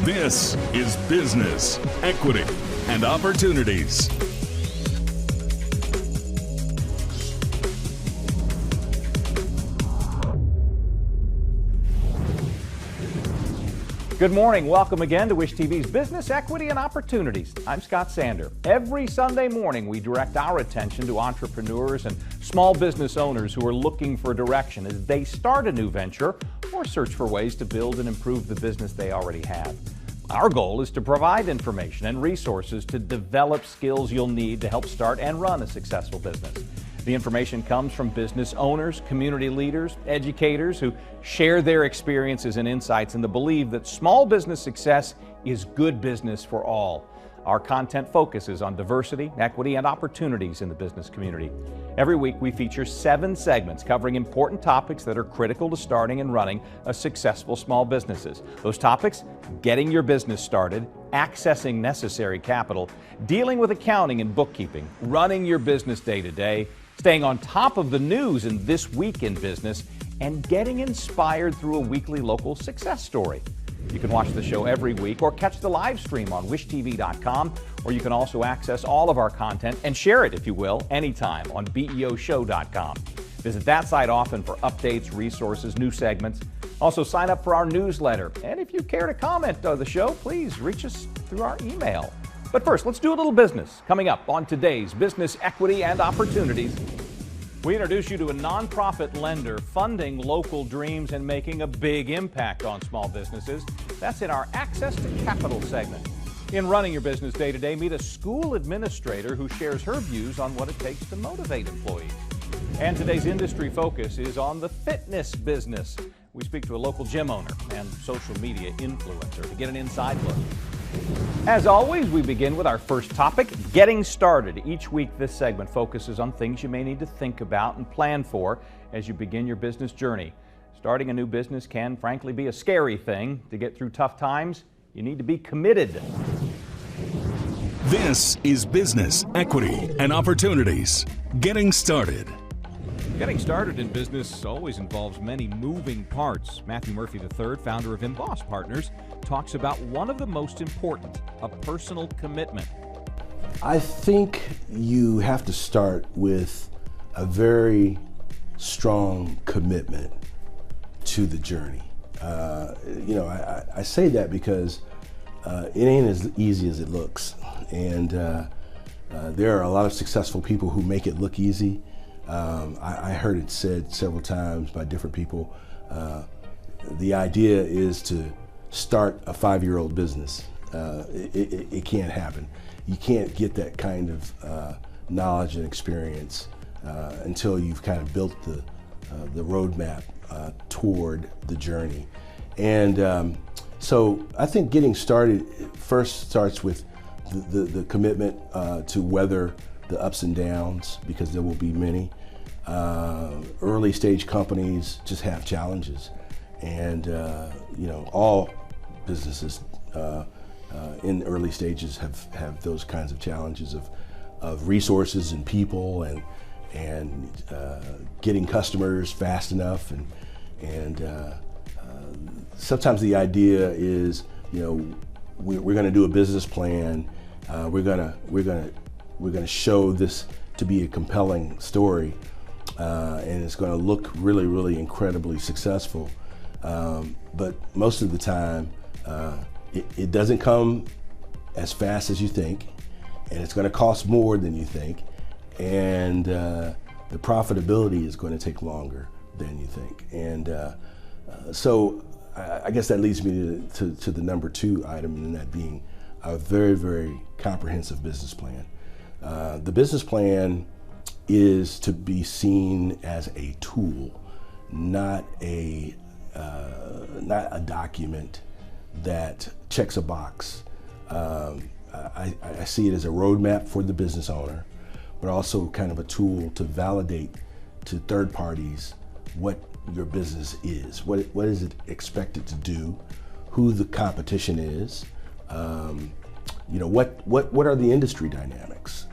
This is Business, Equity, and Opportunities. Good morning. Welcome again to WISH-TV's Business, Equity, and Opportunities. I'm Scott Sander. Every Sunday morning, we direct our attention to entrepreneurs and small business owners who are looking for direction as they start a new venture or search for ways to build and improve the business they already have. Our goal is to provide information and resources to develop skills you'll need to help start and run a successful business. The information comes from business owners, community leaders, educators who share their experiences and insights in the belief that small business success is good business for all. Our content focuses on diversity, equity, and opportunities in the business community. Every week we feature 7 segments covering important topics that are critical to starting and running a successful small businesses. Those topics: getting your business started, accessing necessary capital, dealing with accounting and bookkeeping, running your business day to day, staying on top of the news in This Week in Business, and getting inspired through a weekly local success story. You can watch the show every week or catch the live stream on WISH-TV.com, or you can also access all of our content and share it, if you will, anytime on BE&O Visit that site often for updates, resources, new segments. Also sign up for our newsletter. And if you care to comment on the show, please reach us through our email. But first, let's do a little business. Coming up on today's Business, Equity, and Opportunities, we introduce you to a nonprofit lender funding local dreams and making a big impact on small businesses. That's in our Access to Capital segment. In Running Your Business Day to Day, meet a school administrator who shares her views on what it takes to motivate employees. And today's industry focus is on the fitness business. We speak to a local gym owner and social media influencer to get an inside look. As always, we begin with our first topic, getting started. Each week, this segment focuses on things you may need to think about and plan for as you begin your business journey. Starting a new business can, frankly, be a scary thing. To get through tough times, you need to be committed. This is Business, Equity, and Opportunities. Getting started. Getting started in business always involves many moving parts. Matthew Murphy III, founder of Emboss Partners, talks about one of the most important, a personal commitment. I think you have to start with a very strong commitment to the journey. I say that because it ain't as easy as it looks. And there are a lot of successful people who make it look easy. I heard it said several times by different people. The idea is to start a 5-year-old business. It can't happen. You can't get that kind of knowledge and experience until you've kind of built the roadmap toward the journey. And so I think getting started first starts with the commitment to weather the ups and downs, because there will be many. Early stage companies just have challenges, and all businesses in early stages have those kinds of challenges of resources and people and getting customers fast enough, and sometimes the idea is, we're going to do a business plan, we're going to show this to be a compelling story, and it's going to look really, really incredibly successful. But most of the time, it doesn't come as fast as you think, and it's going to cost more than you think, and the profitability is going to take longer than you think. And so I guess that leads me to the number 2 item, and that being a very, very comprehensive business plan. The business plan is to be seen as a tool, not a document that checks a box. I see it as a roadmap for the business owner, but also kind of a tool to validate to third parties what your business is, what is it expected to do, who the competition is, what are the industry dynamics,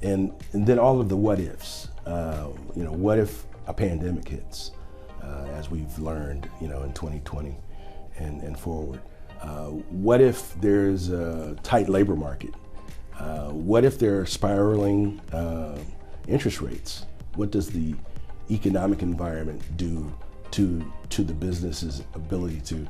and then all of the what ifs. What if a pandemic hits, as we've learned, in 2020 and forward. What if there's a tight labor market? What if there are spiraling interest rates? What does the economic environment do to the business's ability to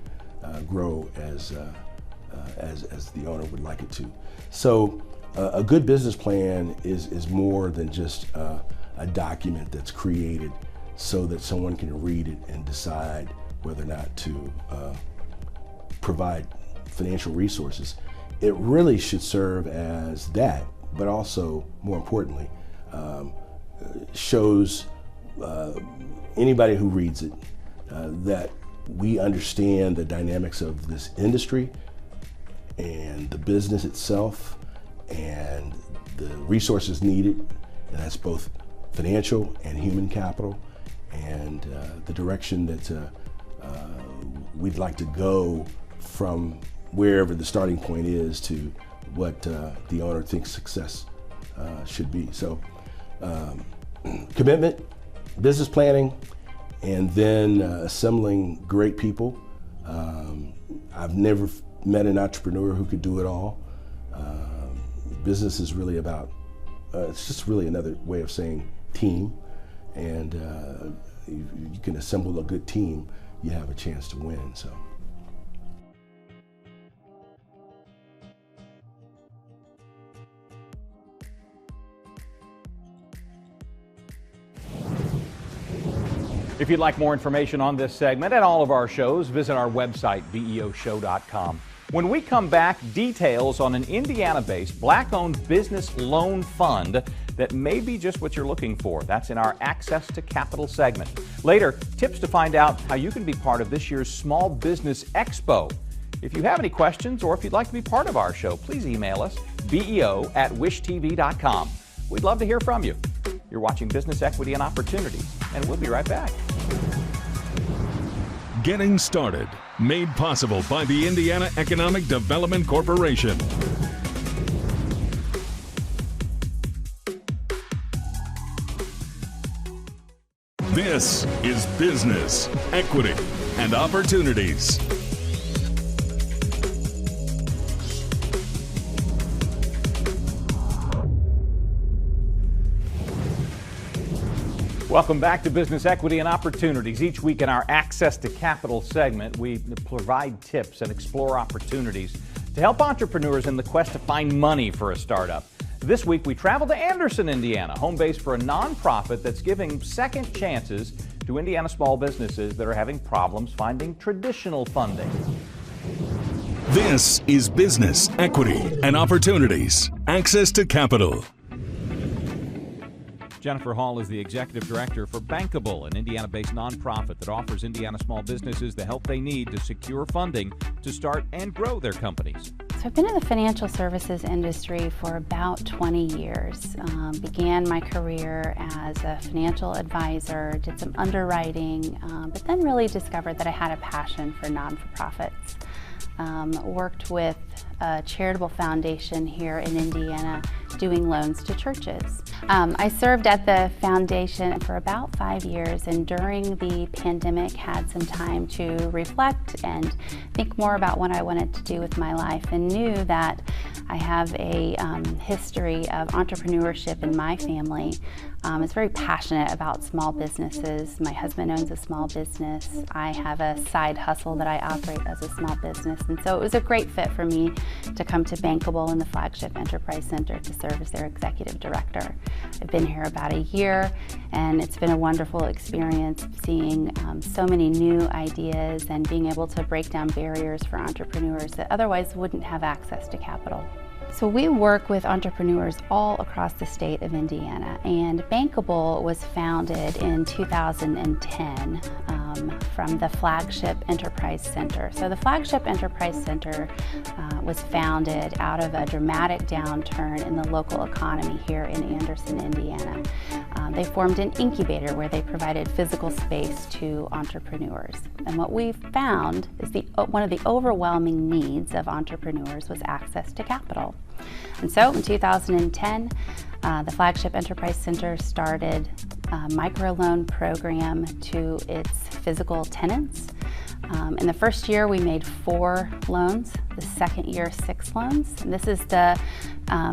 grow as the owner would like it to? So a good business plan is more than just a document that's created so that someone can read it and decide whether or not to provide financial resources. It really should serve as that, but also, more importantly, shows anybody who reads it that we understand the dynamics of this industry and the business itself and the resources needed, and that's both financial and human capital, and the direction that we'd like to go from wherever the starting point is to what the owner thinks success should be. So commitment, business planning, and then assembling great people. I've never met an entrepreneur who could do it all. Business is really about, it's just really another way of saying team, and you can assemble a good team, you have a chance to win. So. If you'd like more information on this segment and all of our shows, visit our website, beoshow.com. When we come back, details on an Indiana-based, black-owned business loan fund that may be just what you're looking for. That's in our Access to Capital segment. Later, tips to find out how you can be part of this year's Small Business Expo. If you have any questions or if you'd like to be part of our show, please email us, BE&O@WISH-TV.com. We'd love to hear from you. You're watching Business Equity and Opportunities, and we'll be right back. Getting Started, made possible by the Indiana Economic Development Corporation. This is Business, Equity, and Opportunities. Welcome back to Business Equity and Opportunities. Each week in our Access to Capital segment, we provide tips and explore opportunities to help entrepreneurs in the quest to find money for a startup. This week we travel to Anderson, Indiana, home base for a nonprofit that's giving second chances to Indiana small businesses that are having problems finding traditional funding. This is Business, Equity, and Opportunities. Access to Capital. Jennifer Hall is the executive director for Bankable, an Indiana-based nonprofit that offers Indiana small businesses the help they need to secure funding to start and grow their companies. So I've been in the financial services industry for about 20 years. Began my career as a financial advisor, did some underwriting, but then really discovered that I had a passion for non-for-profits. Worked with a charitable foundation here in Indiana doing loans to churches. I served at the foundation for about 5 years, and during the pandemic had some time to reflect and think more about what I wanted to do with my life, and knew that I have a history of entrepreneurship in my family. I was very passionate about small businesses. My husband owns a small business. I have a side hustle that I operate as a small business, and so it was a great fit for me to come to Bankable in the Flagship Enterprise Center to serve as their executive director. I've been here about a year, and it's been a wonderful experience seeing so many new ideas and being able to break down barriers for entrepreneurs that otherwise wouldn't have access to capital. So we work with entrepreneurs all across the state of Indiana, and Bankable was founded in 2010 from the Flagship Enterprise Center. So the Flagship Enterprise Center was founded out of a dramatic downturn in the local economy here in Anderson, Indiana. They formed an incubator where they provided physical space to entrepreneurs. And what we found is one of the overwhelming needs of entrepreneurs was access to capital. And so in 2010, the Flagship Enterprise Center started a microloan program to its physical tenants. In the first year, we made 4 loans. The second year, 6 loans. And this is the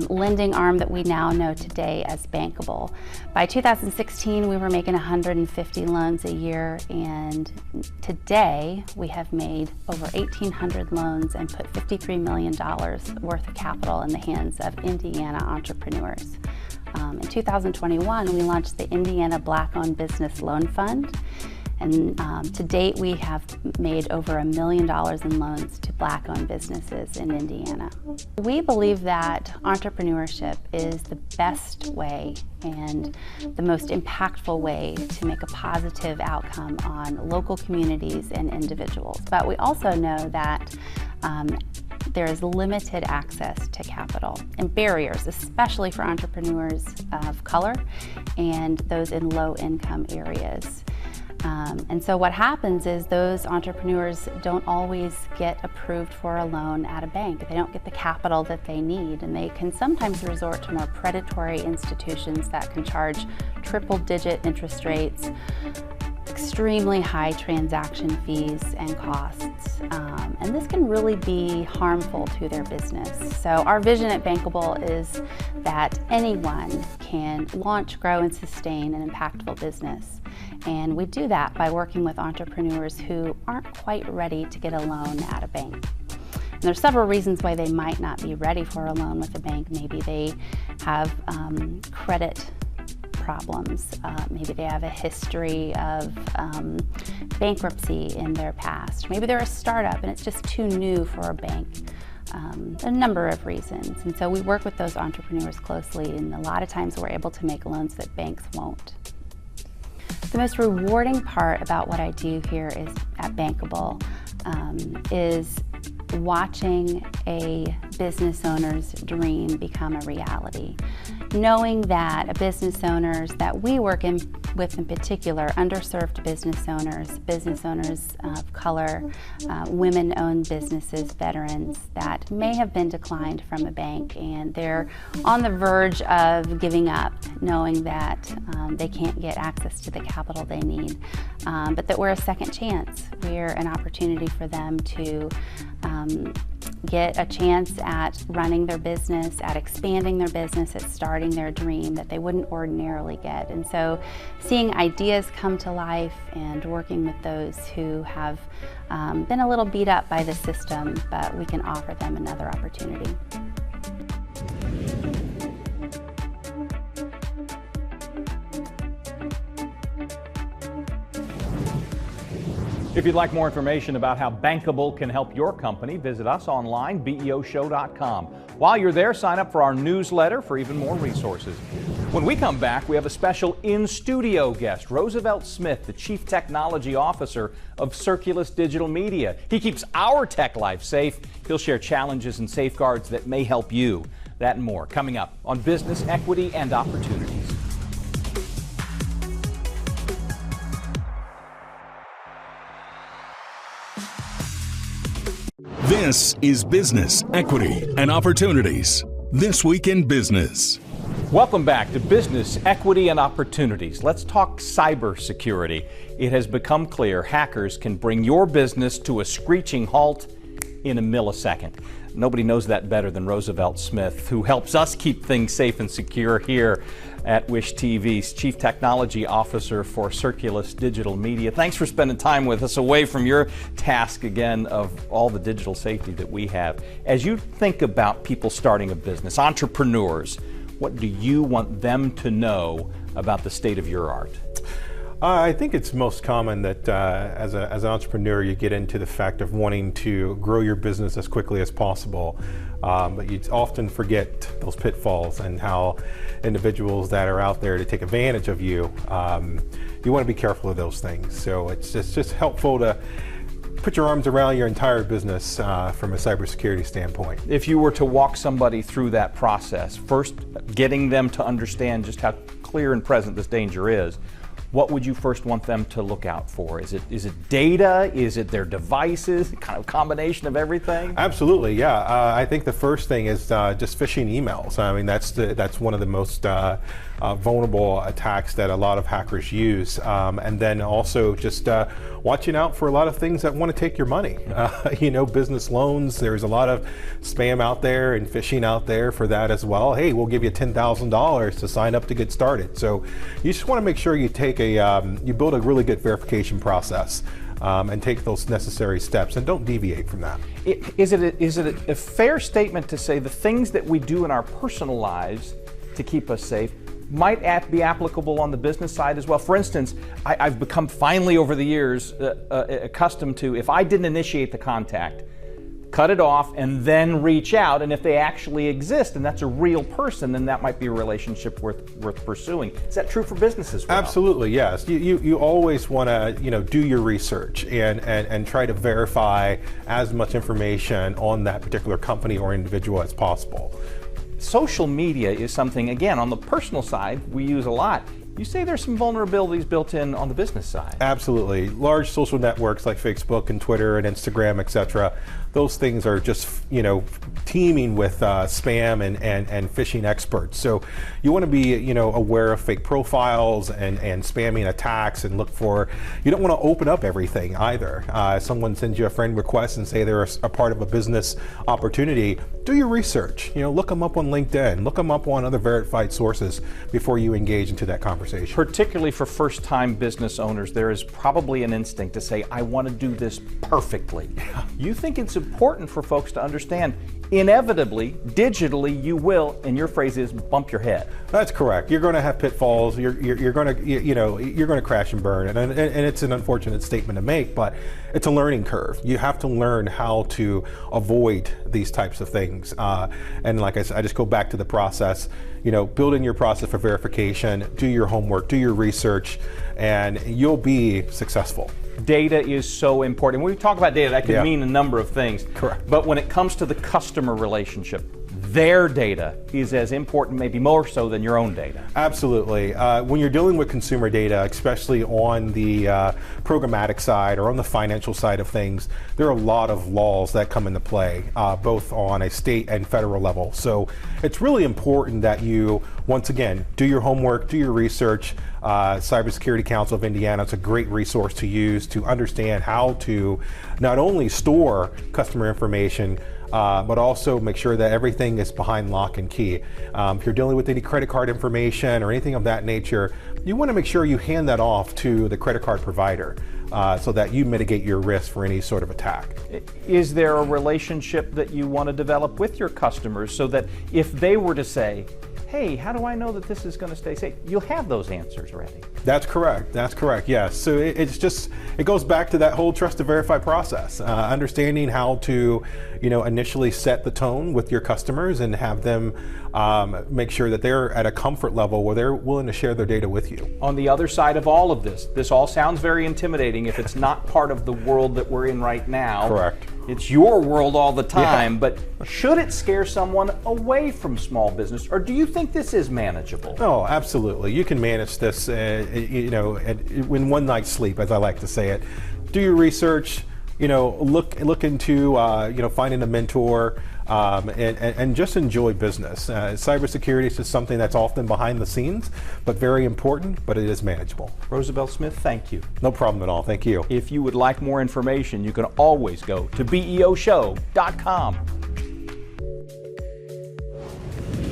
lending arm that we now know today as Bankable. By 2016, we were making 150 loans a year, and today we have made over 1,800 loans and put $53 million worth of capital in the hands of Indiana entrepreneurs. In 2021, we launched the Indiana Black-Owned Business Loan Fund. And to date, we have made over $1 million in loans to Black-owned businesses in Indiana. We believe that entrepreneurship is the best way and the most impactful way to make a positive outcome on local communities and individuals. But we also know that there is limited access to capital and barriers, especially for entrepreneurs of color and those in low-income areas. And so what happens is those entrepreneurs don't always get approved for a loan at a bank. They don't get the capital that they need, and they can sometimes resort to more predatory institutions that can charge triple-digit interest rates, extremely high transaction fees and costs, and this can really be harmful to their business. So our vision at Bankable is that anyone can launch, grow, and sustain an impactful business. And we do that by working with entrepreneurs who aren't quite ready to get a loan at a bank. And there's several reasons why they might not be ready for a loan with a bank. Maybe they have credit problems. Maybe they have a history of bankruptcy in their past. Maybe they're a startup and it's just too new for a bank. A number of reasons. And so we work with those entrepreneurs closely, and a lot of times we're able to make loans that banks won't. The most rewarding part about what I do here is at Bankable is watching a business owner's dream become a reality. Knowing that business owners that we work with in particular, underserved business owners of color, women-owned businesses, veterans that may have been declined from a bank, and they're on the verge of giving up, knowing that they can't get access to the capital they need, but that we're a second chance. We're an opportunity for them to get a chance at running their business, at expanding their business, at starting their dream that they wouldn't ordinarily get. And so seeing ideas come to life and working with those who have been a little beat up by the system, but we can offer them another opportunity. If you'd like more information about how Bankable can help your company, visit us online, BE&OShow.com. While you're there, sign up for our newsletter for even more resources. When we come back, we have a special in-studio guest, Roosevelt Smith, the Chief Technology Officer of Circulus Digital Media. He keeps our tech life safe. He'll share challenges and safeguards that may help you. That and more coming up on Business Equity and Opportunities. This is Business, Equity, and Opportunities. This Week in Business. Welcome back to Business, Equity, and Opportunities. Let's talk cybersecurity. It has become clear hackers can bring your business to a screeching halt in a millisecond. Nobody knows that better than Roosevelt Smith, who helps us keep things safe and secure here at WISH-TV's Chief Technology Officer for Circulus Digital Media. Thanks for spending time with us away from your task again of all the digital safety that we have. As you think about people starting a business, entrepreneurs, what do you want them to know about the state of your art? I think it's most common that as an entrepreneur you get into the fact of wanting to grow your business as quickly as possible, but you often forget those pitfalls and how individuals that are out there to take advantage of you, you want to be careful of those things. So it's just helpful to put your arms around your entire business from a cybersecurity standpoint. If you were to walk somebody through that process, first getting them to understand just how clear and present this danger is, what would you first want them to look out for? Is it data? Is it their devices? Kind of combination of everything? Absolutely, yeah. I think the first thing is just phishing emails. I mean, that's one of the most vulnerable attacks that a lot of hackers use. And then also just watching out for a lot of things that want to take your money. Business loans, there's a lot of spam out there and phishing out there for that as well. Hey, we'll give you $10,000 to sign up to get started. So you just want to make sure you take you build a really good verification process and take those necessary steps, and don't deviate from that. Is it a fair statement to say the things that we do in our personal lives to keep us safe might be applicable on the business side as well? For instance, I've become finally over the years accustomed to, if I didn't initiate the contact, cut it off and then reach out, and if they actually exist and that's a real person, then that might be a relationship worth pursuing. Is that true for business as well? Absolutely, yes. You always want to do your research and try to verify as much information on that particular company or individual as possible. Social media is something, again, on the personal side we use a lot. You say there's some vulnerabilities built in on the business side. Absolutely. Large social networks like Facebook and Twitter and Instagram, etc. Those things are just, teeming with spam and phishing experts. So you want to be, aware of fake profiles and spamming attacks, and look for, you don't want to open up everything either. Someone sends you a friend request and say they're a part of a business opportunity, do your research. Look them up on LinkedIn, look them up on other verified sources before you engage into that conversation. Particularly for first-time business owners, there is probably an instinct to say, I want to do this perfectly. You think it's important for folks to understand, inevitably, digitally, you will, and your phrase is, bump your head. That's correct. You're going to have pitfalls. You're going to, you're going to crash and burn, and it's an unfortunate statement to make, but it's a learning curve. You have to learn how to avoid these types of things. And like I said, I just go back to the process. Build in your process for verification, do your homework, do your research, and you'll be successful. Data is so important. When we talk about data, that can mean a number of things. Correct. But when it comes to the customer relationship, their data is as important, maybe more so, than your own data. Absolutely. When you're dealing with consumer data, especially on the programmatic side or on the financial side of things, there are a lot of laws that come into play, both on a state and federal level. So it's really important that you, once again, do your homework, do your research. Cybersecurity Council of Indiana, it's a great resource to use to understand how to not only store customer information, but also make sure that everything is behind lock and key. If you're dealing with any credit card information or anything of that nature, you want to make sure you hand that off to the credit card provider so that you mitigate your risk for any sort of attack. Is there a relationship that you want to develop with your customers so that if they were to say, hey, how do I know that this is going to stay safe? You'll have those answers ready. That's correct. That's correct. Yes. So it goes back to that whole trust to verify process. Understanding how to, initially set the tone with your customers and have them make sure that they're at a comfort level where they're willing to share their data with you. On the other side of all of this all sounds very intimidating if it's not part of the world that we're in right now. Correct. It's your world all the time, but should it scare someone away from small business, or do you think this is manageable? Oh, absolutely. You can manage this, in one night's sleep, as I like to say it. Do your research, look into, finding a mentor, and just enjoy business. Cybersecurity is just something that's often behind the scenes, but very important, but it is manageable. Roosevelt Smith, thank you. No problem at all. Thank you. If you would like more information, you can always go to BEOshow.com.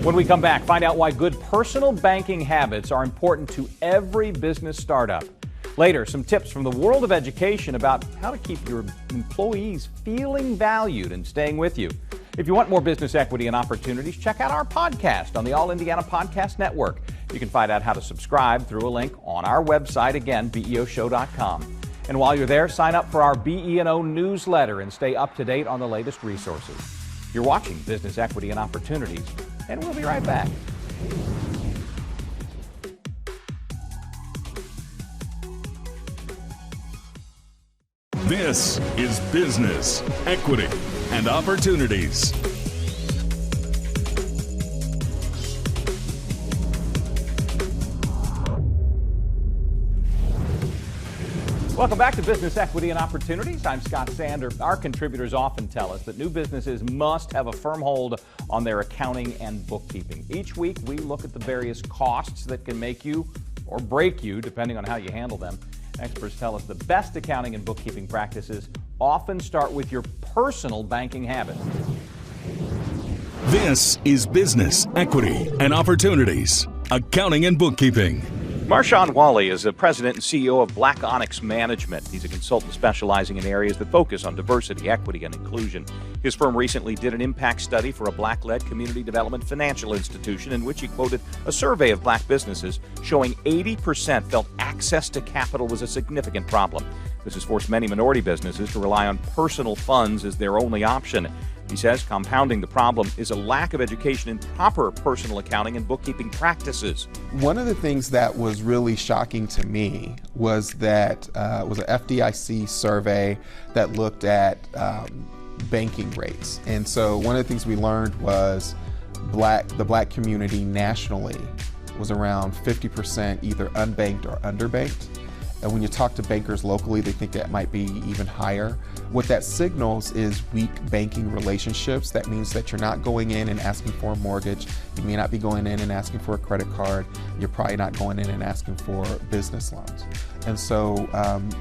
When we come back, find out why good personal banking habits are important to every business startup. Later, some tips from the world of education about how to keep your employees feeling valued and staying with you. If you want more business equity and opportunities, check out our podcast on the All Indiana Podcast Network. You can find out how to subscribe through a link on our website, again, BEOshow.com. And while you're there, sign up for our BE&O newsletter and stay up to date on the latest resources. You're watching Business Equity and Opportunities, and we'll be right back. This is Business, Equity, and Opportunities. Welcome back to Business Equity and Opportunities. I'm Scott Sander. Our contributors often tell us that new businesses must have a firm hold on their accounting and bookkeeping. Each week, we look at the various costs that can make you or break you, depending on how you handle them. Experts tell us the best accounting and bookkeeping practices often start with your personal banking habits. This is Business Equity and Opportunities, Accounting and Bookkeeping. Marshawn Wally is the president and CEO of Black Onyx Management. He's a consultant specializing in areas that focus on diversity, equity, and inclusion. His firm recently did an impact study for a Black-led community development financial institution in which he quoted a survey of Black businesses showing 80% felt access to capital was a significant problem. This has forced many minority businesses to rely on personal funds as their only option. He says compounding the problem is a lack of education in proper personal accounting and bookkeeping practices. One of the things that was really shocking to me was that was an FDIC survey that looked at banking rates. And so one of the things we learned was the black community nationally was around 50% either unbanked or underbanked. And when you talk to bankers locally, they think that might be even higher. What that signals is weak banking relationships. That means that you're not going in and asking for a mortgage. You may not be going in and asking for a credit card. You're probably not going in and asking for business loans. And so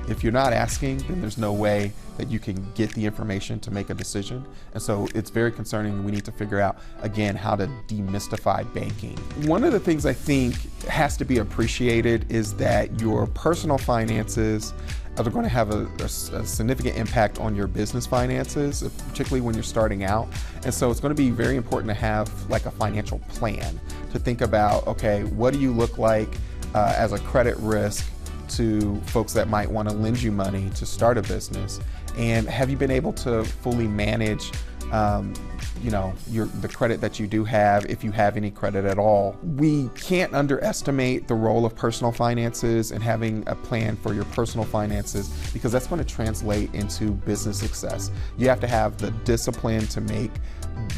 if you're not asking, then there's no way that you can get the information to make a decision. And so it's very concerning. We need to figure out, again, how to demystify banking. One of the things I think has to be appreciated is that your personal finances are going to have a significant impact on your business finances, particularly when you're starting out. And so it's going to be very important to have like a financial plan to think about, okay, what do you look like as a credit risk to folks that might want to lend you money to start a business? And have you been able to fully manage the credit that you do have, if you have any credit at all? We can't underestimate the role of personal finances and having a plan for your personal finances, because that's going to translate into business success. You have to have the discipline to make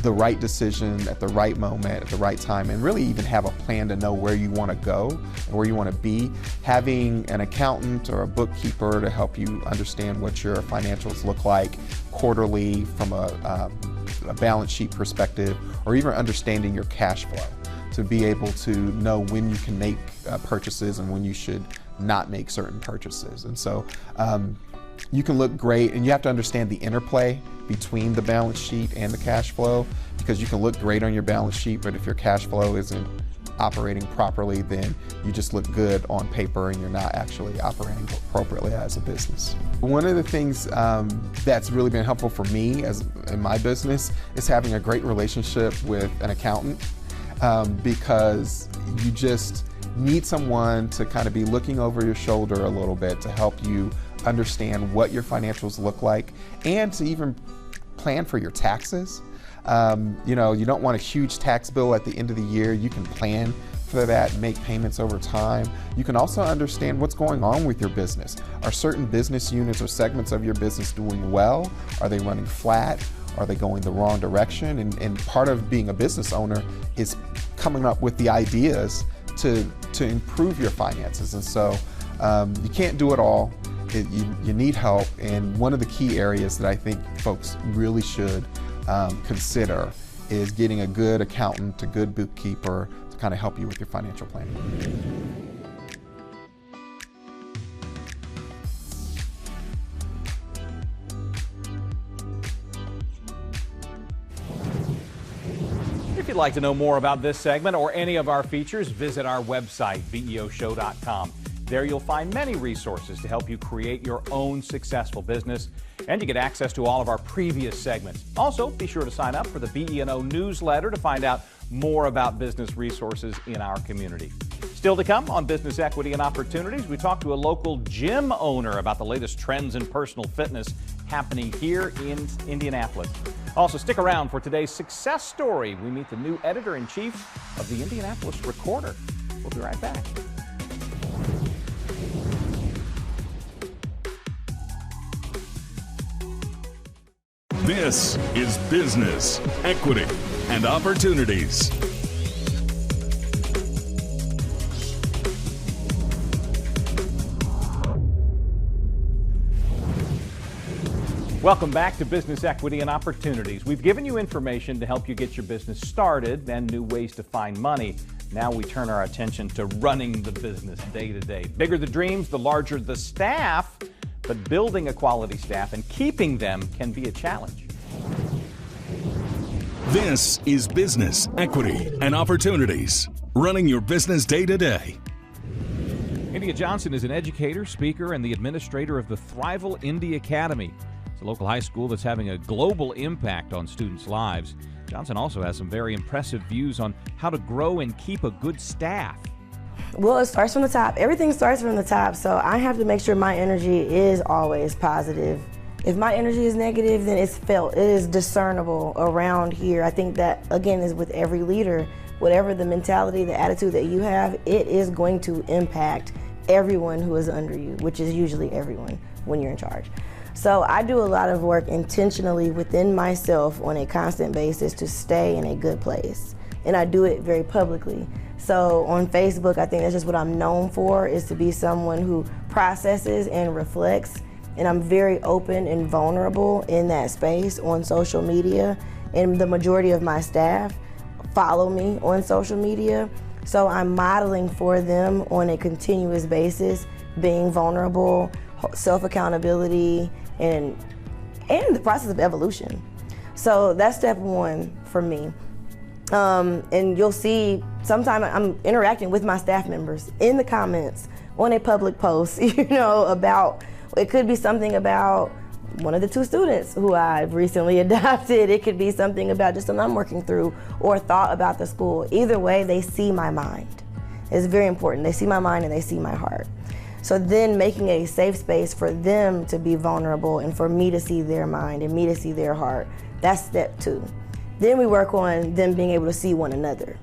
the right decision at the right moment, at the right time, and really even have a plan to know where you want to go and where you want to be. Having an accountant or a bookkeeper to help you understand what your financials look like quarterly from a balance sheet perspective, or even understanding your cash flow to be able to know when you can make purchases and when you should not make certain purchases. And so you can look great, and you have to understand the interplay between the balance sheet and the cash flow, because you can look great on your balance sheet, but if your cash flow isn't operating properly, then you just look good on paper and you're not actually operating appropriately as a business. One of the things that's really been helpful for me in my business is having a great relationship with an accountant, because you just need someone to kind of be looking over your shoulder a little bit to help you understand what your financials look like and to even plan for your taxes. You don't want a huge tax bill at the end of the year. You can plan for that and make payments over time. You can also understand what's going on with your business. Are certain business units or segments of your business doing well? Are they running flat? Are they going the wrong direction? And part of being a business owner is coming up with the ideas to improve your finances. And so you can't do it all. You need help. And one of the key areas that I think folks really should consider is getting a good accountant, a good bookkeeper to kind of help you with your financial planning. If you'd like to know more about this segment or any of our features, visit our website, beoshow.com. There you'll find many resources to help you create your own successful business, and you get access to all of our previous segments. Also, be sure to sign up for the BE&O newsletter to find out more about business resources in our community. Still to come on Business Equity and Opportunities, we talk to a local gym owner about the latest trends in personal fitness happening here in Indianapolis. Also, stick around for today's success story. We meet the new editor-in-chief of the Indianapolis Recorder. We'll be right back. This is Business, Equity, and Opportunities. Welcome back to Business Equity and Opportunities. We've given you information to help you get your business started and new ways to find money. Now we turn our attention to running the business day to day. Bigger the dreams, the larger the staff, but building a quality staff and keeping them can be a challenge. This is Business Equity and Opportunities, running your business day to day. India Johnson is an educator, speaker, and the administrator of the Thrival Indy Academy. It's a local high school that's having a global impact on students' lives. Johnson also has some very impressive views on how to grow and keep a good staff. Well, it starts from the top. Everything starts from the top, so I have to make sure my energy is always positive. If my energy is negative, then it's felt. It is discernible around here. I think that, again, is with every leader. Whatever the mentality, the attitude that you have, it is going to impact everyone who is under you, which is usually everyone when you're in charge. So I do a lot of work intentionally within myself on a constant basis to stay in a good place. And I do it very publicly. So on Facebook, I think that's just what I'm known for, is to be someone who processes and reflects. And I'm very open and vulnerable in that space on social media. And the majority of my staff follow me on social media. So I'm modeling for them on a continuous basis, being vulnerable, self-accountability, and the process of evolution. So that's step one for me. And you'll see sometime I'm interacting with my staff members in the comments on a public post, about, it could be something about one of the two students who I've recently adopted. It could be something about just something I'm working through or thought about the school. Either way, they see my mind. It's very important. They see my mind and they see my heart. So then making a safe space for them to be vulnerable and for me to see their mind and me to see their heart, that's step two. Then we work on them being able to see one another,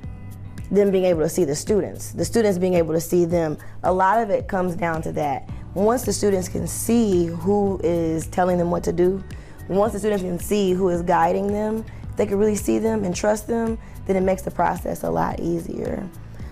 them being able to see the students being able to see them. A lot of it comes down to that. Once the students can see who is telling them what to do, once the students can see who is guiding them, they can really see them and trust them, then it makes the process a lot easier.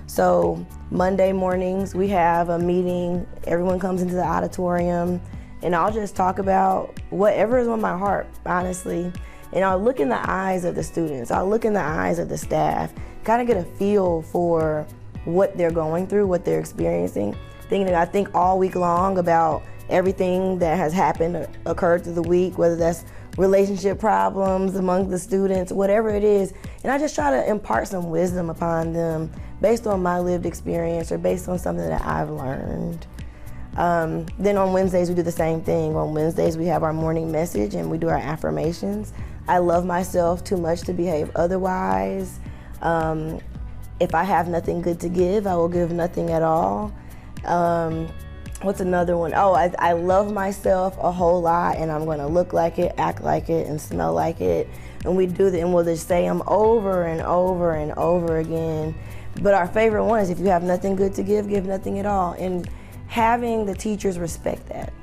So Monday mornings, we have a meeting, everyone comes into the auditorium, and I'll just talk about whatever is on my heart, honestly. And I'll look in the eyes of the students, I'll look in the eyes of the staff, kind of get a feel for what they're going through, what they're experiencing. I think all week long about everything that has happened, occurred through the week, whether that's relationship problems among the students, whatever it is. And I just try to impart some wisdom upon them based on my lived experience or based on something that I've learned. Then on Wednesdays, we do the same thing. On Wednesdays, we have our morning message and we do our affirmations. I love myself too much to behave otherwise. If I have nothing good to give, I will give nothing at all. What's another one? Oh, I love myself a whole lot, and I'm going to look like it, act like it, and smell like it. And we do that, and we'll just say them over and over and over again. But our favorite one is, if you have nothing good to give nothing at all. And having the teachers respect that.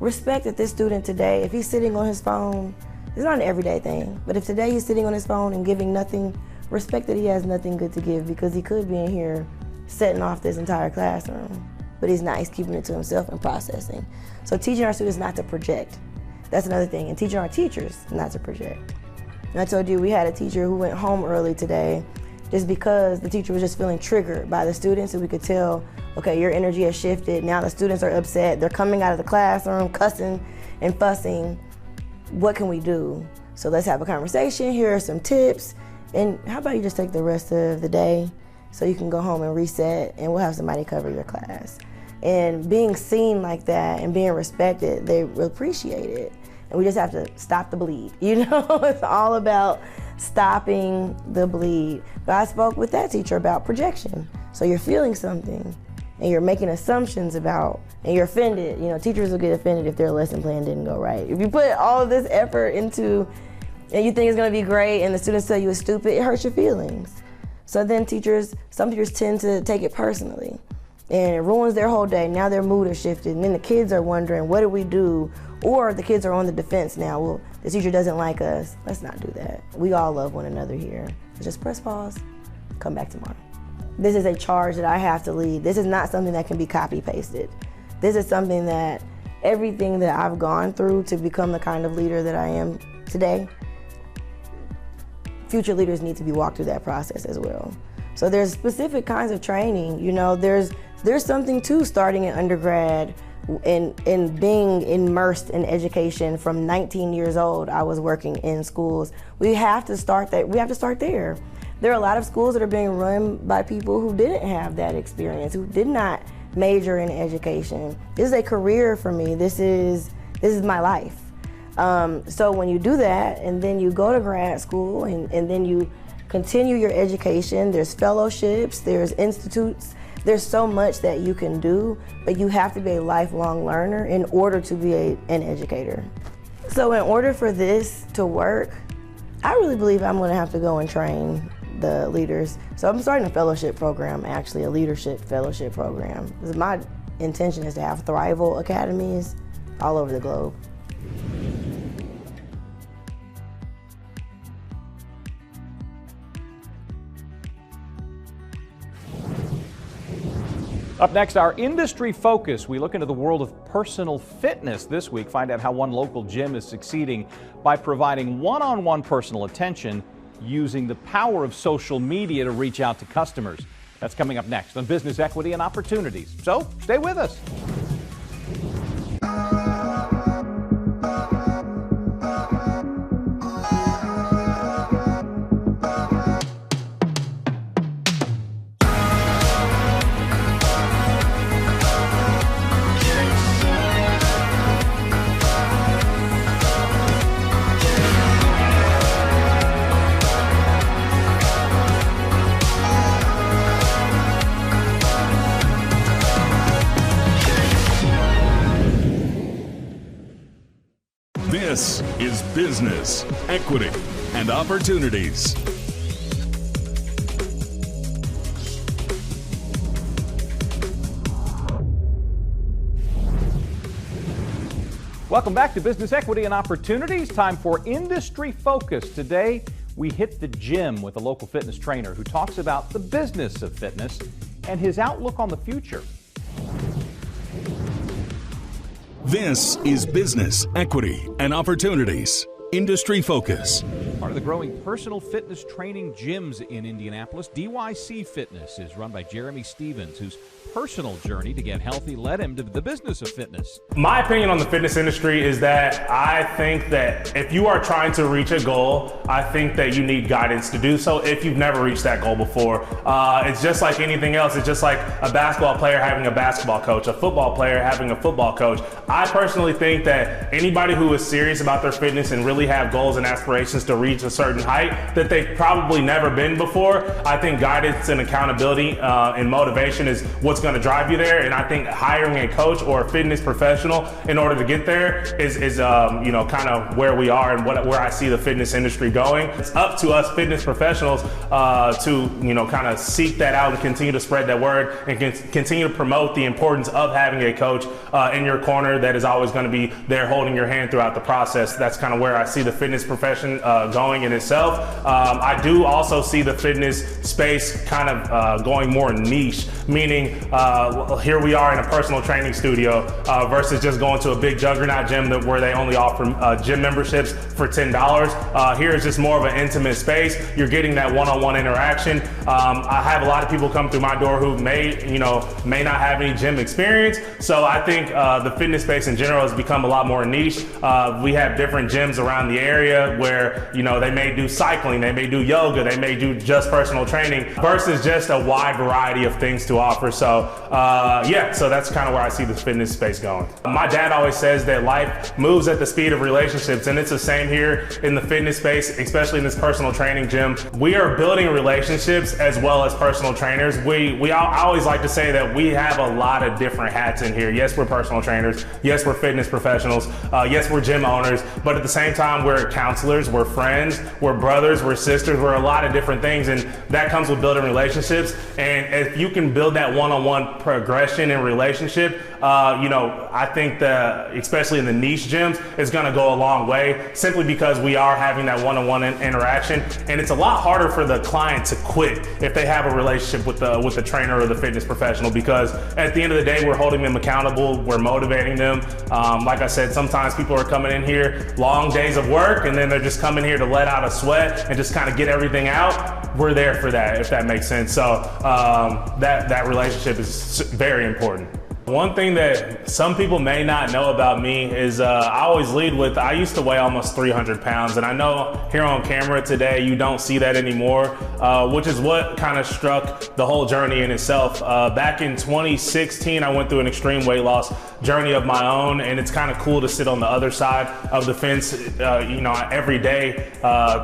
Respect that this student today, if he's sitting on his phone, it's not an everyday thing, but if today he's sitting on his phone and giving nothing, respect that he has nothing good to give, because he could be in here setting off this entire classroom. But he's not, he's keeping it to himself and processing. So teaching our students not to project, that's another thing, and teaching our teachers not to project. And I told you we had a teacher who went home early today just because the teacher was just feeling triggered by the students, and we could tell, okay, your energy has shifted, now the students are upset, they're coming out of the classroom cussing and fussing. What can we do? So let's have a conversation, here are some tips, and how about you just take the rest of the day so you can go home and reset, and we'll have somebody cover your class. And being seen like that and being respected, they appreciate it. And we just have to stop the bleed. It's all about stopping the bleed. But I spoke with that teacher about projection. So you're feeling something and you're making assumptions about, and you're offended. Teachers will get offended if their lesson plan didn't go right. If you put all of this effort into, and you think it's gonna be great, and the students tell you it's stupid, it hurts your feelings. So then some teachers tend to take it personally, and it ruins their whole day. Now their mood is shifted, and then the kids are wondering, what do we do? Or the kids are on the defense now. Well, the teacher doesn't like us. Let's not do that. We all love one another here. So just press pause, come back tomorrow. This is a charge that I have to lead. This is not something that can be copy pasted. This is something that everything that I've gone through to become the kind of leader that I am today, future leaders need to be walked through that process as well. So there's specific kinds of training. You know, there's something to starting in undergrad and being immersed in education. From 19 years old, I was working in schools. We have to start that. We have to start there. There are a lot of schools that are being run by people who didn't have that experience, who did not major in education. This is a career for me. This is my life. So when you do that, and then you go to grad school, and then you continue your education, there's fellowships, there's institutes, there's so much that you can do, but you have to be a lifelong learner in order to be an educator. So in order for this to work, I really believe I'm gonna have to go and train the leaders. So I'm starting a fellowship program, actually a leadership fellowship program. Because my intention is to have Thrival academies all over the globe. Up next, our industry focus. We look into the world of personal fitness this week, find out how one local gym is succeeding by providing one-on-one personal attention using the power of social media to reach out to customers. That's coming up next on Business Equity and Opportunities. So stay with us. This is Business, Equity, and Opportunities. Welcome back to Business Equity and Opportunities. Time for Industry Focus. Today, we hit the gym with a local fitness trainer who talks about the business of fitness and his outlook on the future. This is Business, Equity, and Opportunities. Industry Focus. Part of the growing personal fitness training gyms in Indianapolis, DYC Fitness is run by Jeremy Stevens, whose personal journey to get healthy led him to the business of fitness. My opinion on the fitness industry is that I think that if you are trying to reach a goal, I think that you need guidance to do so if you've never reached that goal before. It's just like anything else. It's just like a basketball player having a basketball coach, a football player having a football coach. I personally think that anybody who is serious about their fitness and really have goals and aspirations to reach a certain height that they've probably never been before, I think guidance and accountability and motivation is what's going to drive you there. And I think hiring a coach or a fitness professional in order to get there is you know, kind of where we are and where I see the fitness industry going. It's up to us fitness professionals to, you know, kind of seek that out and continue to spread that word and continue to promote the importance of having a coach in your corner that is always going to be there holding your hand throughout the process. That's kind of where I see the fitness profession going in itself. I do also see the fitness space kind of going more niche, meaning here we are in a personal training studio versus just going to a big juggernaut gym where they only offer gym memberships for $10. Here is just more of an intimate space. You're getting that one-on-one interaction. I have a lot of people come through my door who may not have any gym experience. So I think the fitness space in general has become a lot more niche. We have different gyms around the area where, you know, they may do cycling, they may do yoga, they may do just personal training versus just a wide variety of things to offer. So yeah, so that's kind of where I see the fitness space going. My dad always says that life moves at the speed of relationships, and it's the same here in the fitness space, especially in this personal training gym. We are building relationships as well as personal trainers. I always like to say that we have a lot of different hats in here. Yes, we're personal trainers. Yes, we're fitness professionals. Yes, we're gym owners. But at the same time, we're counselors, we're friends, friends, we're brothers, we're sisters, we're a lot of different things, and that comes with building relationships. And if you can build that one-on-one progression and relationship, I think that, especially in the niche gyms, it's going to go a long way, simply because we are having that one-on-one interaction. And it's a lot harder for the client to quit if they have a relationship with the trainer or the fitness professional, because at the end of the day, we're holding them accountable, we're motivating them. Like I said, sometimes people are coming in here, long days of work, and then they're just coming here to let out a sweat and just kind of get everything out. We're there for that, if that makes sense. So that relationship is very important. One thing that some people may not know about me is I always lead with, I used to weigh almost 300 pounds, and I know here on camera today you don't see that anymore, which is what kind of struck the whole journey in itself. Back in 2016, I went through an extreme weight loss journey of my own, and it's kind of cool to sit on the other side of the fence, every day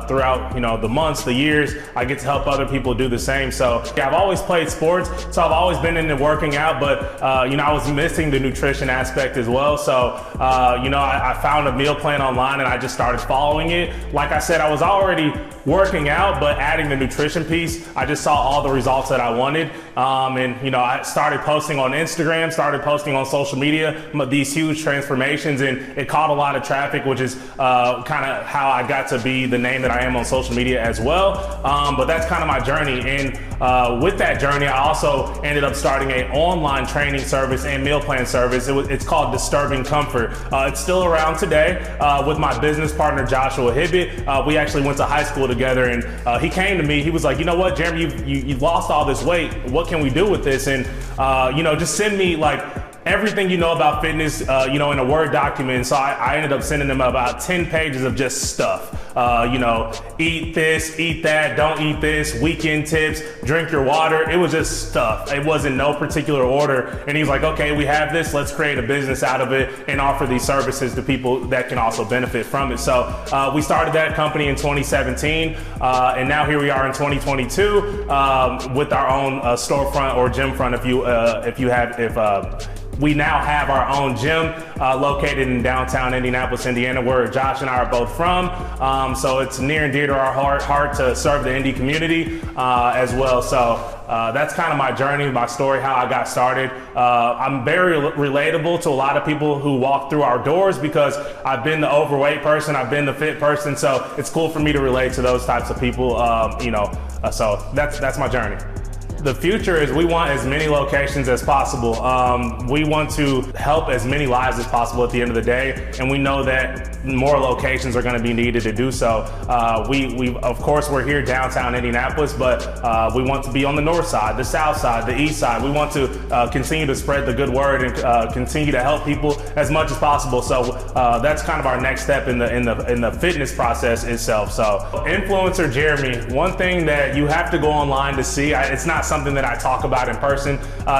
throughout, the months, the years. I get to help other people do the same. So yeah, I've always played sports, so I've always been into working out, but I was missing the nutrition aspect as well. So, I found a meal plan online and I just started following it. Like I said, I was already working out, but adding the nutrition piece, I just saw all the results that I wanted. I started posting on Instagram, started posting on social media, these huge transformations, and it caught a lot of traffic, which is kind of how I got to be the name that I am on social media as well. But that's kind of my journey. And with that journey, I also ended up starting an online training service and meal plan service. It's called Disturbing Comfort. It's still around today with my business partner, Joshua Hibbett. We actually went to high school together, and he came to me. He was like, you know what, Jeremy, you've lost all this weight. What can we do with this? And, just send me everything you know about fitness, in a Word document. So I ended up sending them about 10 pages of just stuff. Eat this, eat that, don't eat this, weekend tips, drink your water. It was just stuff. It wasn't no particular order. And he's like, okay, we have this, let's create a business out of it and offer these services to people that can also benefit from it. So we started that company in 2017, and now here we are in 2022 with our own storefront or gym front. We now have our own gym located in downtown Indianapolis, Indiana, where Josh and I are both from. So it's near and dear to our heart to serve the Indy community as well. So that's kind of my journey, my story, how I got started. I'm very relatable to a lot of people who walk through our doors, because I've been the overweight person, I've been the fit person. So it's cool for me to relate to those types of people, so that's my journey. The future is we want as many locations as possible. We want to help as many lives as possible at the end of the day, and we know that more locations are going to be needed to do so. We of course, we're here downtown Indianapolis, but we want to be on the north side, the south side, the east side. We want to continue to spread the good word and continue to help people as much as possible. So that's kind of our next step in the fitness process itself. So influencer Jeremy, one thing that you have to go online to see, it's not something that I talk about in person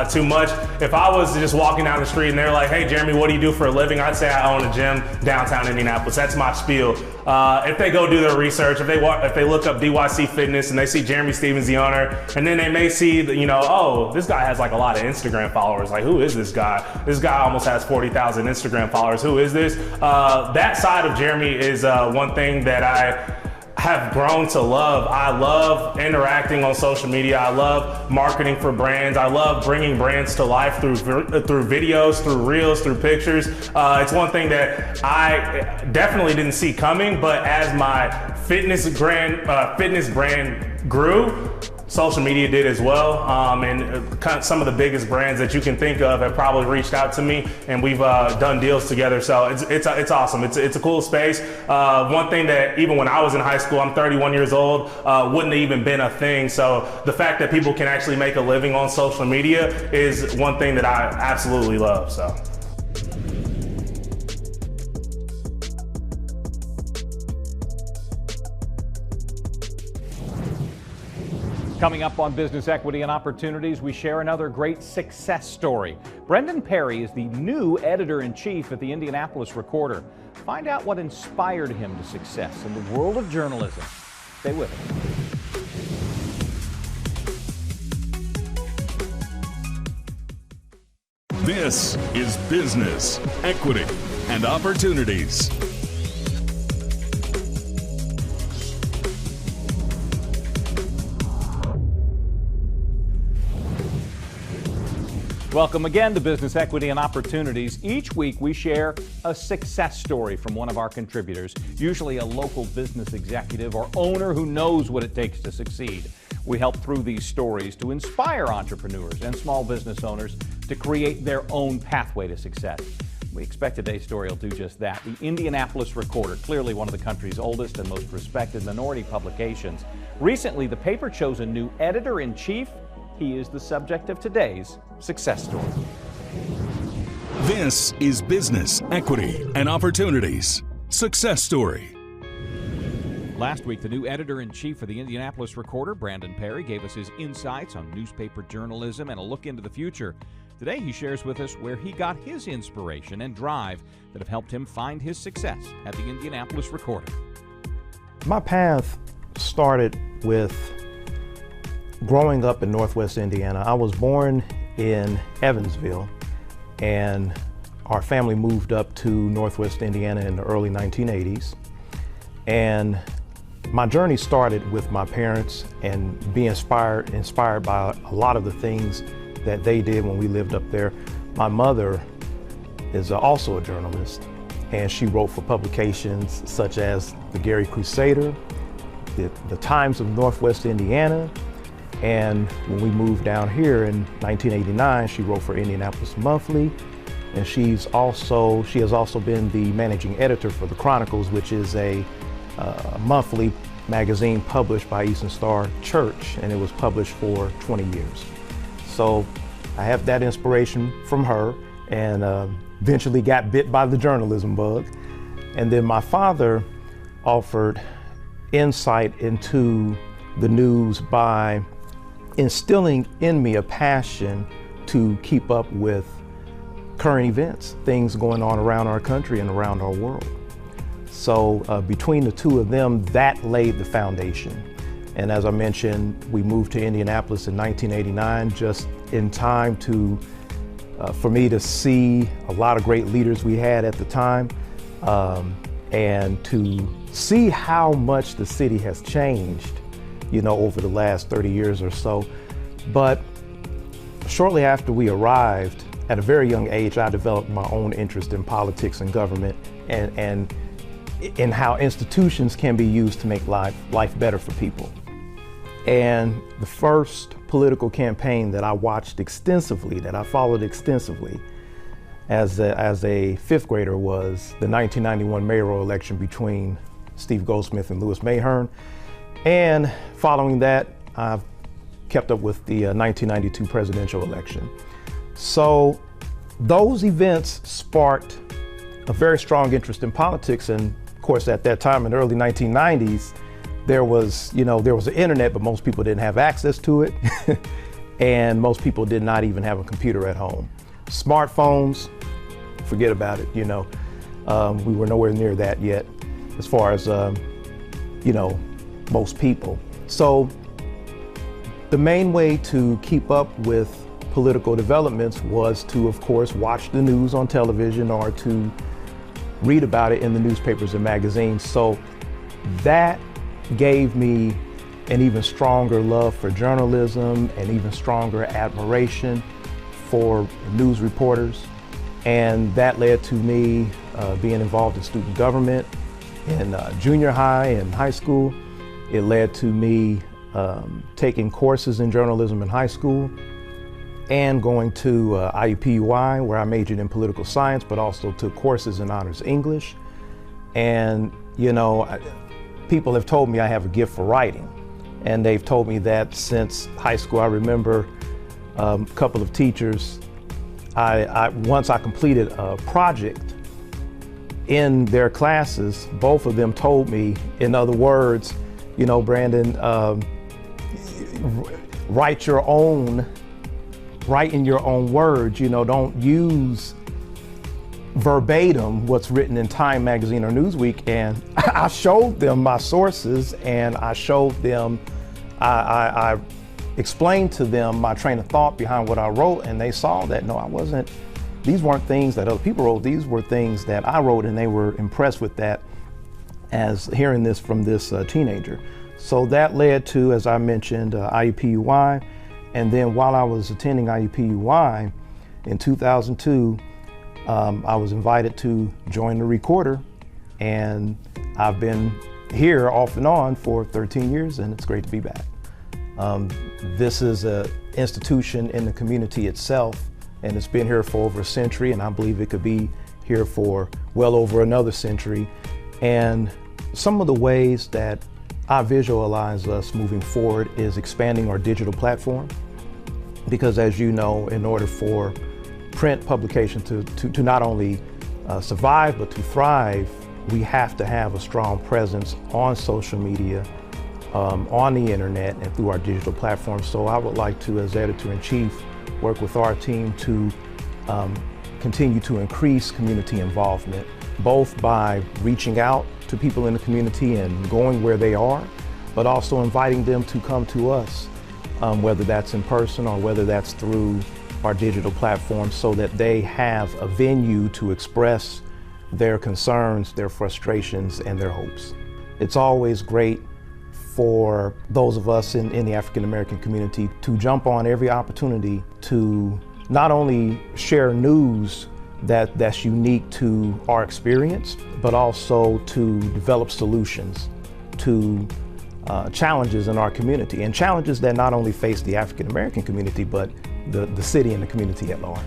too much. If I was just walking down the street and they're like, hey Jeremy, what do you do for a living? I'd say I own a gym downtown Indianapolis. That's my spiel. If they go do their research, if they look up DYC Fitness and they see Jeremy Stevens, the owner, and then they may see that, oh, this guy has a lot of Instagram followers. Who is this guy? This guy almost has 40,000 Instagram followers. Who is this? That side of Jeremy is one thing that I have grown to love. I love interacting on social media. I love marketing for brands. I love bringing brands to life through videos, through reels, through pictures. It's one thing that I definitely didn't see coming, but as my fitness brand grew, social media did as well, and some of the biggest brands that you can think of have probably reached out to me, and we've done deals together. So it's awesome. It's a cool space. One thing that even when I was in high school, I'm 31 years old, wouldn't have even been a thing. So the fact that people can actually make a living on social media is one thing that I absolutely love. So. Coming up on Business Equity and Opportunities, we share another great success story. Brendan Perry is the new editor-in-chief at the Indianapolis Recorder. Find out what inspired him to success in the world of journalism. Stay with us. This is Business, Equity, and Opportunities. Welcome again to Business Equity and Opportunities. Each week we share a success story from one of our contributors, usually a local business executive or owner who knows what it takes to succeed. We help through these stories to inspire entrepreneurs and small business owners to create their own pathway to success. We expect today's story will do just that. The Indianapolis Recorder, clearly one of the country's oldest and most respected minority publications. Recently, the paper chose a new editor-in-chief. He is the subject of today's success story. This is Business, Equity, and Opportunities Success Story. Last week, the new editor-in-chief for the Indianapolis Recorder, Brandon Perry, gave us his insights on newspaper journalism and a look into the future. Today, he shares with us where he got his inspiration and drive that have helped him find his success at the Indianapolis Recorder. My path started with growing up in Northwest Indiana. I was born in Evansville, and our family moved up to Northwest Indiana in the early 1980s. And my journey started with my parents and being inspired by a lot of the things that they did when we lived up there. My mother is also a journalist, and she wrote for publications such as the Gary Crusader, the Times of Northwest Indiana, and when we moved down here in 1989, she wrote for Indianapolis Monthly, and she has also been the managing editor for the Chronicles, which is a monthly magazine published by Eastern Star Church, and it was published for 20 years. So I have that inspiration from her, and eventually got bit by the journalism bug. And then my father offered insight into the news by instilling in me a passion to keep up with current events, things going on around our country and around our world. So between the two of them, that laid the foundation. And as I mentioned, we moved to Indianapolis in 1989, just in time for me to see a lot of great leaders we had at the time, and to see how much the city has changed, over the last 30 years or so. But shortly after we arrived, at a very young age, I developed my own interest in politics and government, and in how institutions can be used to make life better for people. And the first political campaign that I watched extensively, that I followed extensively as a fifth grader, was the 1991 mayoral election between Steve Goldsmith and Louis Mahern. And following that, I've kept up with the 1992 presidential election. So those events sparked a very strong interest in politics. And of course, at that time in the early 1990s, there was the internet, but most people didn't have access to it. And most people did not even have a computer at home. Smartphones, forget about it, we were nowhere near that yet as far as, most people. So the main way to keep up with political developments was to, of course, watch the news on television or to read about it in the newspapers and magazines. So that gave me an even stronger love for journalism and even stronger admiration for news reporters. And that led to me being involved in student government in junior high and high school. It led to me taking courses in journalism in high school and going to IUPUI, where I majored in political science, but also took courses in honors English. And, people have told me I have a gift for writing. And they've told me that since high school. I remember a couple of teachers, once I completed a project in their classes, both of them told me, in other words, Brandon, write in your own words, don't use verbatim what's written in Time magazine or Newsweek. And I showed them my sources, and I showed them, I explained to them my train of thought behind what I wrote, and they saw that, these weren't things that other people wrote, these were things that I wrote, and they were impressed with that as hearing this from this teenager. So that led to, as I mentioned, IUPUI. And then while I was attending IUPUI, in 2002, I was invited to join the Recorder, and I've been here off and on for 13 years, and it's great to be back. This is an institution in the community itself, and it's been here for over a century, and I believe it could be here for well over another century. And some of the ways that I visualize us moving forward is expanding our digital platform, because as you know, in order for print publication to not only survive but to thrive, we have to have a strong presence on social media, on the internet, and through our digital platforms. So I would like to, as editor-in-chief, work with our team to continue to increase community involvement, both by reaching out to people in the community and going where they are, but also inviting them to come to us, whether that's in person or whether that's through our digital platforms, so that they have a venue to express their concerns, their frustrations, and their hopes. It's always great for those of us in the African American community to jump on every opportunity to not only share news that's unique to our experience, but also to develop solutions to challenges in our community, and challenges that not only face the African American community, but the city and the community at large.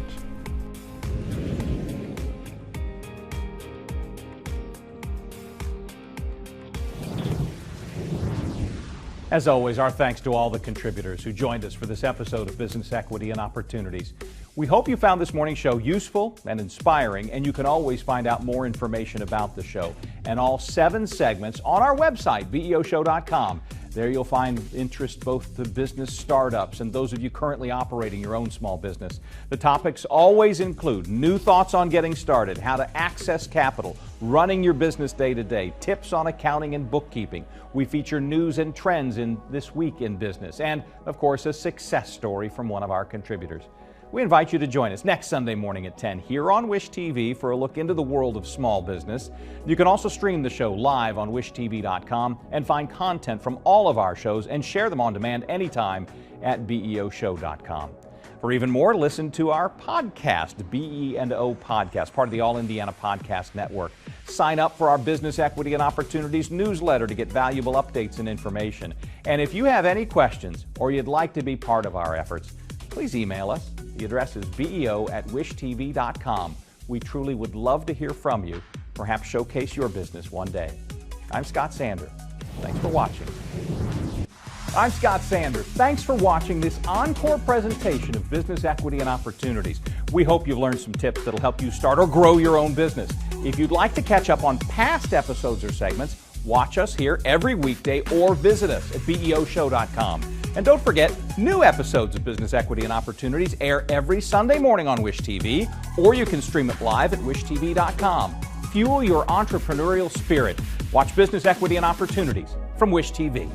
As always, our thanks to all the contributors who joined us for this episode of Business Equity and Opportunities. We hope you found this morning's show useful and inspiring, and you can always find out more information about the show and all 7 segments on our website, BEOshow.com. There you'll find interest both to business startups and those of you currently operating your own small business. The topics always include new thoughts on getting started, how to access capital, running your business day to day, tips on accounting and bookkeeping. We feature news and trends in This Week in Business, and of course a success story from one of our contributors. We invite you to join us next Sunday morning at 10 here on WISH-TV for a look into the world of small business. You can also stream the show live on WISH-TV.com and find content from all of our shows and share them on demand anytime at BEOshow.com. For even more, listen to our podcast, BE&O Podcast, part of the All Indiana Podcast Network. Sign up for our Business Equity and Opportunities newsletter to get valuable updates and information. And if you have any questions or you'd like to be part of our efforts, please email us. The address is BEO@WISH-TV.com. We truly would love to hear from you, perhaps showcase your business one day. I'm Scott Sander. Thanks for watching. I'm Scott Sander. Thanks for watching this encore presentation of Business Equity and Opportunities. We hope you've learned some tips that'll help you start or grow your own business. If you'd like to catch up on past episodes or segments, watch us here every weekday or visit us at BEOshow.com. And don't forget, new episodes of Business Equity and Opportunities air every Sunday morning on WISH-TV, or you can stream it live at WISH-TV.com. Fuel your entrepreneurial spirit. Watch Business Equity and Opportunities from WISH-TV.